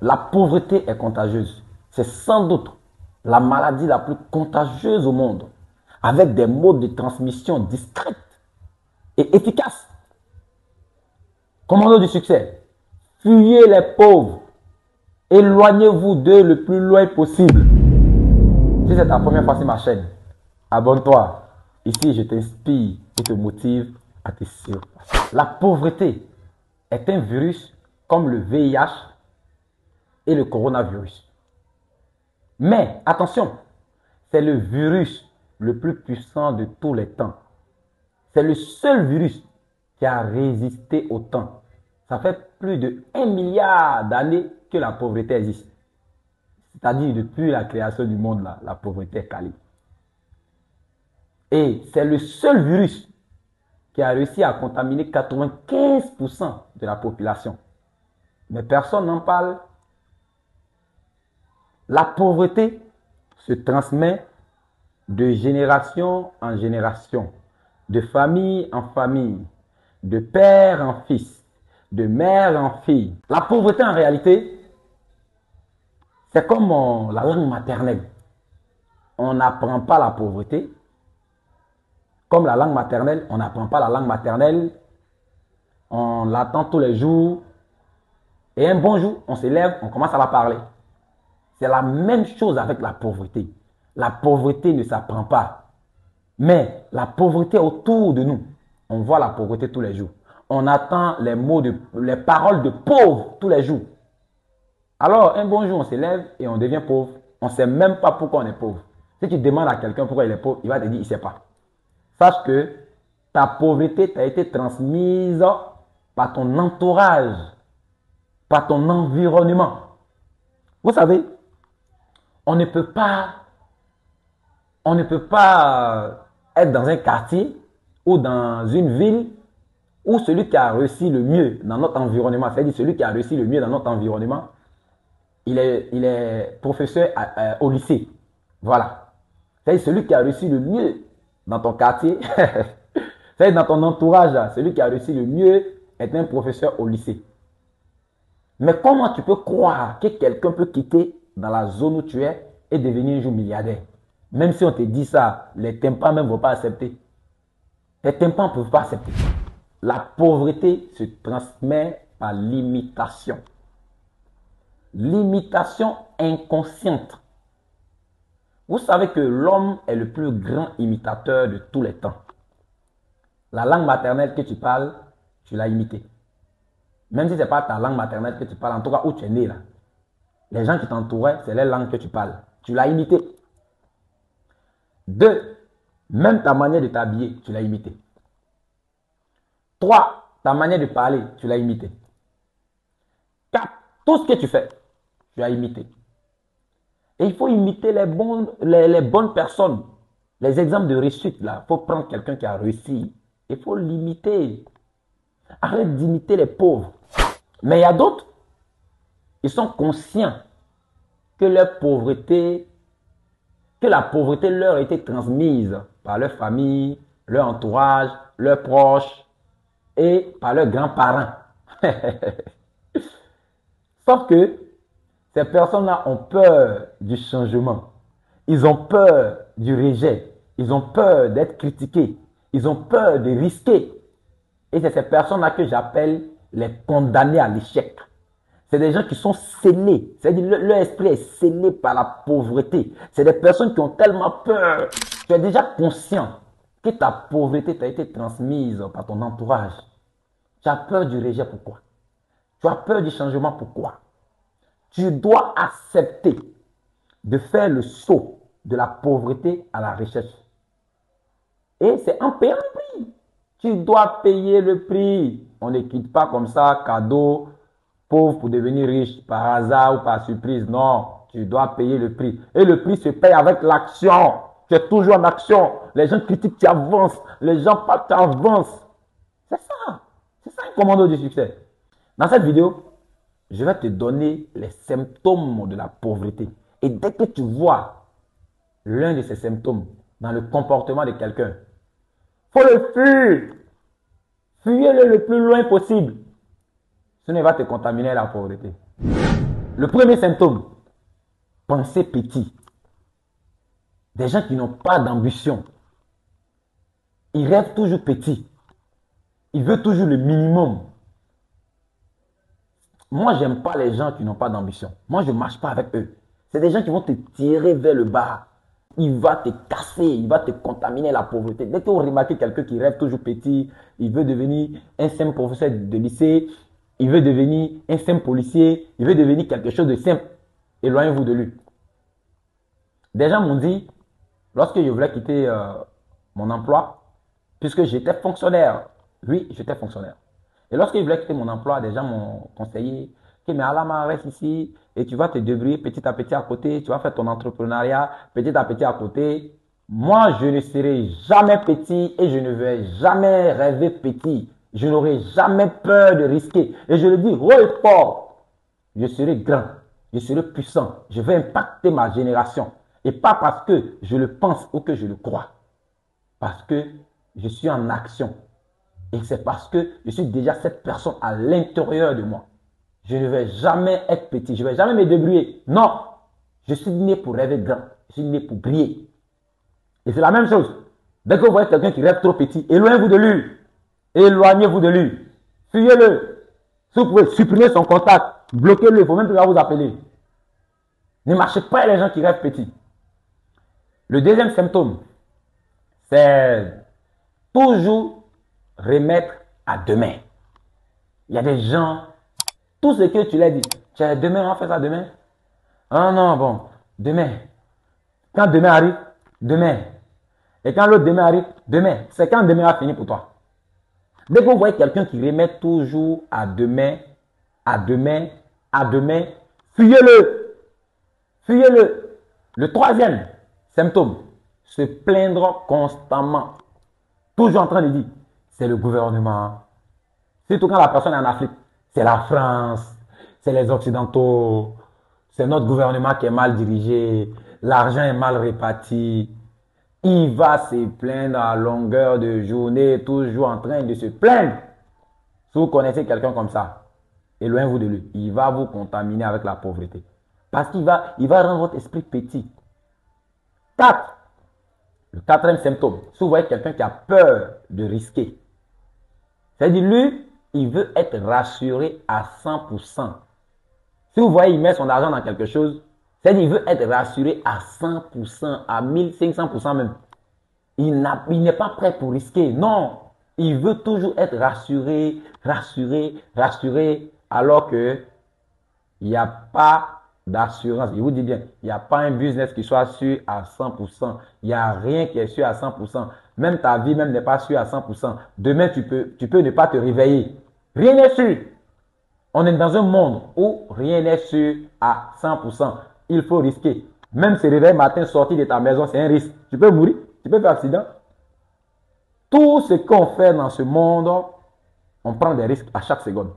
La pauvreté est contagieuse. C'est sans doute la maladie la plus contagieuse au monde, avec des modes de transmission discrètes et efficaces. Commando du succès. Fuyez les pauvres. Éloignez-vous d'eux le plus loin possible. Si c'est ta première fois sur ma chaîne, abonne-toi. Ici, je t'inspire et te motive à te surpasser. La pauvreté est un virus comme le VIH et le coronavirus. Mais attention, c'est le virus le plus puissant de tous les temps. C'est le seul virus qui a résisté au temps. Ça fait plus de 1 milliard d'années que la pauvreté existe. C'est-à-dire depuis la création du monde, la pauvreté est calée. Et c'est le seul virus qui a réussi à contaminer 95% de la population. Mais personne n'en parle. La pauvreté se transmet de génération en génération, de famille en famille, de père en fils, de mère en fille. La pauvreté en réalité, c'est comme la langue maternelle. On n'apprend pas la pauvreté. Comme la langue maternelle, on n'apprend pas la langue maternelle. On l'attend tous les jours. Et un bon jour, on se lève, on commence à la parler. C'est la même chose avec la pauvreté. La pauvreté ne s'apprend pas. Mais la pauvreté autour de nous, on voit la pauvreté tous les jours. On attend les paroles de pauvre tous les jours. Alors, un bon jour, on se lève et on devient pauvre. On ne sait même pas pourquoi on est pauvre. Si tu demandes à quelqu'un pourquoi il est pauvre, il va te dire il ne sait pas. Sache que ta pauvreté t'a été transmise par ton entourage, par ton environnement. Vous savez, on ne peut pas être dans un quartier ou dans une ville où celui qui a réussi le mieux dans notre environnement, c'est-à-dire celui qui a réussi le mieux dans notre environnement, il est professeur au lycée. Voilà. C'est-à-dire celui qui a réussi le mieux dans ton quartier, c'est-à-dire dans ton entourage, celui qui a réussi le mieux est un professeur au lycée. Mais comment tu peux croire que quelqu'un peut quitter dans la zone où tu es et devenir un jour milliardaire? Même si on te dit ça, les tympans même ne vont pas accepter. Les tympans ne peuvent pas accepter. La pauvreté se transmet par l'imitation. L'imitation inconsciente. Vous savez que l'homme est le plus grand imitateur de tous les temps. La langue maternelle que tu parles, tu l'as imitée. Même si ce n'est pas ta langue maternelle que tu parles, en tout cas où tu es né là. Les gens qui t'entouraient, c'est les langues que tu parles. Tu l'as imité. 2. Même ta manière de t'habiller, tu l'as imité. 3. Ta manière de parler, tu l'as imité. 4. Tout ce que tu fais, tu as imité. Et il faut imiter les bonnes personnes. Les exemples de réussite, là. Il faut prendre quelqu'un qui a réussi. Il faut l'imiter. Arrête d'imiter les pauvres. Mais il y a d'autres, ils sont conscients que la pauvreté leur a été transmise par leur famille, leur entourage, leurs proches et par leurs grands-parents. Sauf que ces personnes-là ont peur du changement. Ils ont peur du rejet. Ils ont peur d'être critiqués. Ils ont peur de risquer. Et c'est ces personnes-là que j'appelle les condamnés à l'échec. C'est des gens qui sont scellés. C'est-à-dire leur esprit est scellé par la pauvreté. C'est des personnes qui ont tellement peur. Tu es déjà conscient que ta pauvreté t'a été transmise par ton entourage. Tu as peur du rejet, pourquoi? Tu as peur du changement, pourquoi? Tu dois accepter de faire le saut de la pauvreté à la richesse. Et c'est en payant le prix. Tu dois payer le prix. On ne quitte pas comme ça, cadeau, pauvre pour devenir riche, par hasard ou par surprise. Non, tu dois payer le prix. Et le prix se paye avec l'action. Tu es toujours en action. Les gens critiquent, tu avances. Les gens parlent, tu avances. C'est ça. C'est ça un commando du succès. Dans cette vidéo, je vais te donner les symptômes de la pauvreté. Et dès que tu vois l'un de ces symptômes dans le comportement de quelqu'un, il faut le fuir. Fuyez-le le plus loin possible. Sinon, il va te contaminer la pauvreté. Le premier symptôme, penser petit. Des gens qui n'ont pas d'ambition. Ils rêvent toujours petit. Ils veulent toujours le minimum. Moi, j'aime pas les gens qui n'ont pas d'ambition. Moi, je ne marche pas avec eux. C'est des gens qui vont te tirer vers le bas. Il va te casser, il va te contaminer la pauvreté. Dès que vous remarquez quelqu'un qui rêve toujours petit, il veut devenir un simple professeur de lycée, il veut devenir un simple policier, il veut devenir quelque chose de simple, éloignez-vous de lui. Des gens m'ont dit, lorsque je voulais quitter mon emploi, puisque j'étais fonctionnaire, oui, j'étais fonctionnaire. Et lorsque je voulais quitter mon emploi, des gens m'ont conseillé, ok, mais Alama, reste ici et tu vas te débrouiller petit à petit à côté, tu vas faire ton entrepreneuriat petit à petit à côté. Moi, je ne serai jamais petit et je ne vais jamais rêver petit. Je n'aurai jamais peur de risquer. Et je le dis haut et fort, je serai grand, je serai puissant, je vais impacter ma génération. Et pas parce que je le pense ou que je le crois. Parce que je suis en action. Et c'est parce que je suis déjà cette personne à l'intérieur de moi. Je ne vais jamais être petit. Je ne vais jamais me débrouiller. Non. Je suis né pour rêver grand. Je suis né pour briller. Et c'est la même chose. Dès que vous voyez quelqu'un qui rêve trop petit, éloignez-vous de lui. Éloignez-vous de lui. Fuyez-le. Si vous pouvez supprimer son contact, bloquez-le. Il ne faut même plus vous appeler. Ne marchez pas avec les gens qui rêvent petit. Le deuxième symptôme, c'est toujours remettre à demain. Il y a des gens, tout ce que tu leur dis, demain, on va faire ça demain. Ah non, bon, demain. Quand demain arrive, demain. Et quand l'autre demain arrive, demain. C'est quand demain va finir pour toi. Dès que vous voyez quelqu'un qui remet toujours à demain, à demain, à demain, fuyez-le. Fuyez-le. Le troisième symptôme, se plaindre constamment. Toujours en train de dire, c'est le gouvernement. Surtout quand la personne est en Afrique, c'est la France, c'est les Occidentaux, c'est notre gouvernement qui est mal dirigé, l'argent est mal réparti. Il va se plaindre à longueur de journée, toujours en train de se plaindre. Si vous connaissez quelqu'un comme ça, éloignez-vous de lui. Il va vous contaminer avec la pauvreté. Parce qu'il va rendre votre esprit petit. 4. Le quatrième symptôme, si vous voyez quelqu'un qui a peur de risquer, c'est-à-dire lui, il veut être rassuré à 100%. Si vous voyez, il met son argent dans quelque chose, c'est-à-dire qu'il veut être rassuré à 100%, à 1500% même. Il n'est pas prêt pour risquer. Non, il veut toujours être rassuré, rassuré, rassuré, alors que il n'y a pas d'assurance. Je vous dis bien, il n'y a pas un business qui soit sûr à 100%. Il n'y a rien qui est sûr à 100%. Même ta vie même n'est pas sûre à 100%. Demain, tu peux ne pas te réveiller. Rien n'est sûr. On est dans un monde où rien n'est sûr à 100%. Il faut risquer. Même se réveiller matin, sortir de ta maison, c'est un risque. Tu peux mourir, tu peux faire accident. Tout ce qu'on fait dans ce monde, on prend des risques à chaque seconde.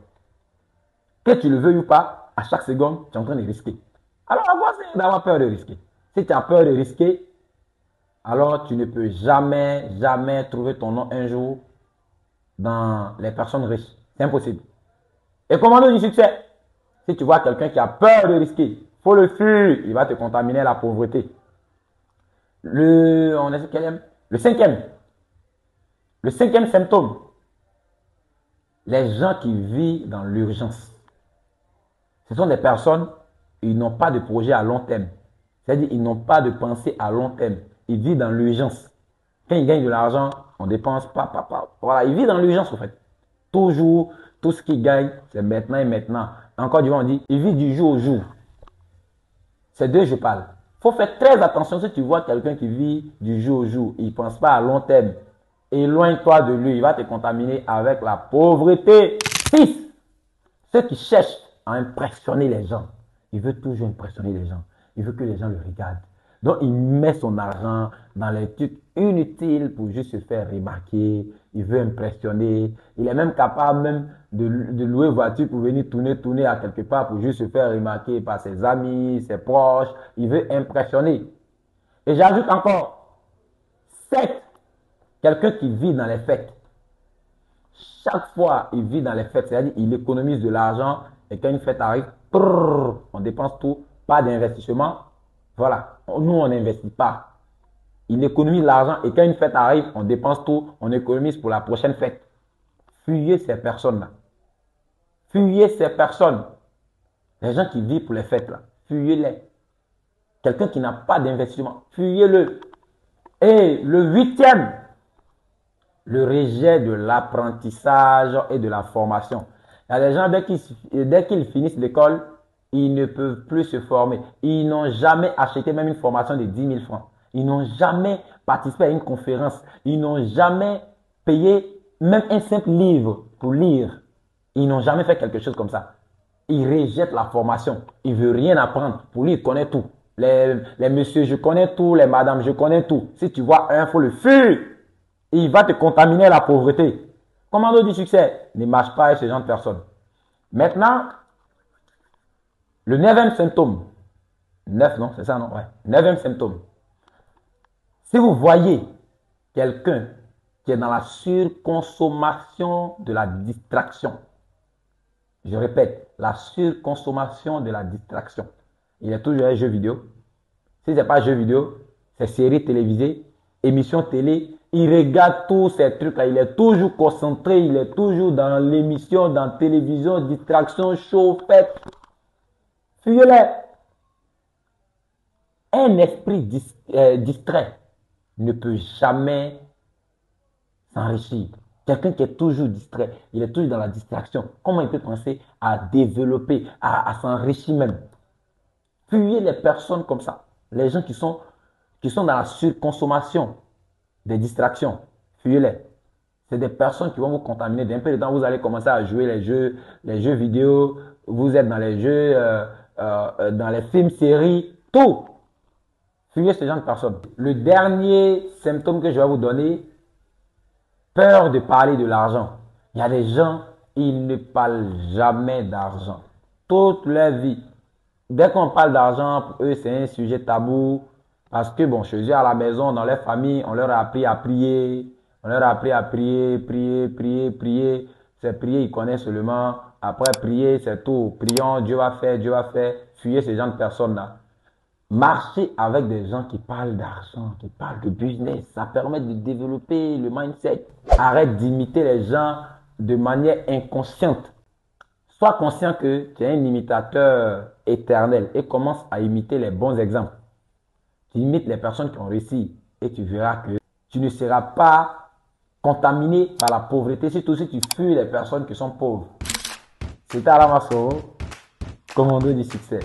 Que tu le veuilles ou pas, à chaque seconde, tu es en train de risquer. Alors, à quoi c'est d'avoir peur de risquer? Si tu as peur de risquer, alors tu ne peux jamais, jamais trouver ton nom un jour dans les personnes riches. C'est impossible. Et commando du succès, si tu vois quelqu'un qui a peur de risquer, il faut le fuir. Il va te contaminer la pauvreté. Le cinquième. Le cinquième symptôme. Les gens qui vivent dans l'urgence. Ce sont des personnes, ils n'ont pas de projet à long terme. C'est-à-dire, ils n'ont pas de pensée à long terme. Ils vivent dans l'urgence. Quand ils gagnent de l'argent, on dépense pas. Voilà, ils vivent dans l'urgence, en fait. Toujours, tout ce qu'ils gagnent, c'est maintenant et maintenant. Encore du moins, on dit, ils vivent du jour au jour. C'est d'eux que je parle. Il faut faire très attention si tu vois quelqu'un qui vit du jour au jour. Il ne pense pas à long terme. Éloigne-toi de lui. Il va te contaminer avec la pauvreté. 6. Ceux qui cherchent à impressionner les gens. Il veut toujours impressionner les gens. Il veut que les gens le regardent. Donc, il met son argent dans les trucs inutiles pour juste se faire remarquer. Il veut impressionner. Il est même capable même de louer une voiture pour venir tourner à quelque part pour juste se faire remarquer par ses amis, ses proches. Il veut impressionner. Et j'ajoute encore 7. Quelqu'un qui vit dans les fêtes. Chaque fois, il vit dans les fêtes. C'est-à-dire qu'il économise de l'argent Et quand une fête arrive, prrr, on dépense tout, pas d'investissement. Voilà, nous, on n'investit pas. Il économise l'argent et quand une fête arrive, on dépense tout, on économise pour la prochaine fête. Fuyez ces personnes-là. Fuyez ces personnes. Les gens qui vivent pour les fêtes, là, fuyez-les. Quelqu'un qui n'a pas d'investissement, fuyez-le. Et le huitième, le rejet de l'apprentissage et de la formation. Il y a des gens, dès qu'ils finissent l'école, ils ne peuvent plus se former. Ils n'ont jamais acheté même une formation de 10 000 francs. Ils n'ont jamais participé à une conférence. Ils n'ont jamais payé même un simple livre pour lire. Ils n'ont jamais fait quelque chose comme ça. Ils rejettent la formation. Ils ne veulent rien apprendre. Pour lui, il connaît tout. Les messieurs, je connais tout. Les madames, je connais tout. Si tu vois un, il faut le fuir. Il va te contaminer la pauvreté. Commando du succès ne marche pas avec ce genre de personnes. Maintenant, le neuvième symptôme. 9, non? C'est ça, non? Ouais. Neuvième symptôme. Si vous voyez quelqu'un qui est dans la surconsommation de la distraction, je répète, la surconsommation de la distraction. Il est toujours un jeu vidéo. Si ce n'est pas jeu vidéo, c'est série télévisée, émission télé. Il regarde tous ces trucs-là. Il est toujours concentré. Il est toujours dans l'émission, dans la télévision, distraction, show, fête. Fuyez-les. Un esprit distrait ne peut jamais s'enrichir. Quelqu'un qui est toujours distrait, il est toujours dans la distraction. Comment il peut penser à développer, à s'enrichir même? Fuyez les personnes comme ça. Les gens qui sont dans la surconsommation des distractions. Fuyez-les. C'est des personnes qui vont vous contaminer. D'un peu de temps, vous allez commencer à jouer les jeux vidéo. Vous êtes dans les jeux, dans les films, séries, tout. Fuyez ce genre de personnes. Le dernier symptôme que je vais vous donner, peur de parler de l'argent. Il y a des gens, ils ne parlent jamais d'argent. Toute leur vie. Dès qu'on parle d'argent, pour eux, c'est un sujet tabou. Parce que, bon, chez eux, à la maison, dans leur famille, on leur a appris à prier. On leur a appris à prier, prier, prier, prier. C'est prier, ils connaissent seulement. Après, prier, c'est tout. Prions, Dieu va faire, Dieu va faire. Fuyez ces gens de personnes-là. Marchez avec des gens qui parlent d'argent, qui parlent de business. Ça permet de développer le mindset. Arrête d'imiter les gens de manière inconsciente. Sois conscient que tu es un imitateur éternel et commence à imiter les bons exemples. Tu imites les personnes qui ont réussi et tu verras que tu ne seras pas contaminé par la pauvreté, surtout si tu fuis les personnes qui sont pauvres. C'était Alamaso, commando du succès.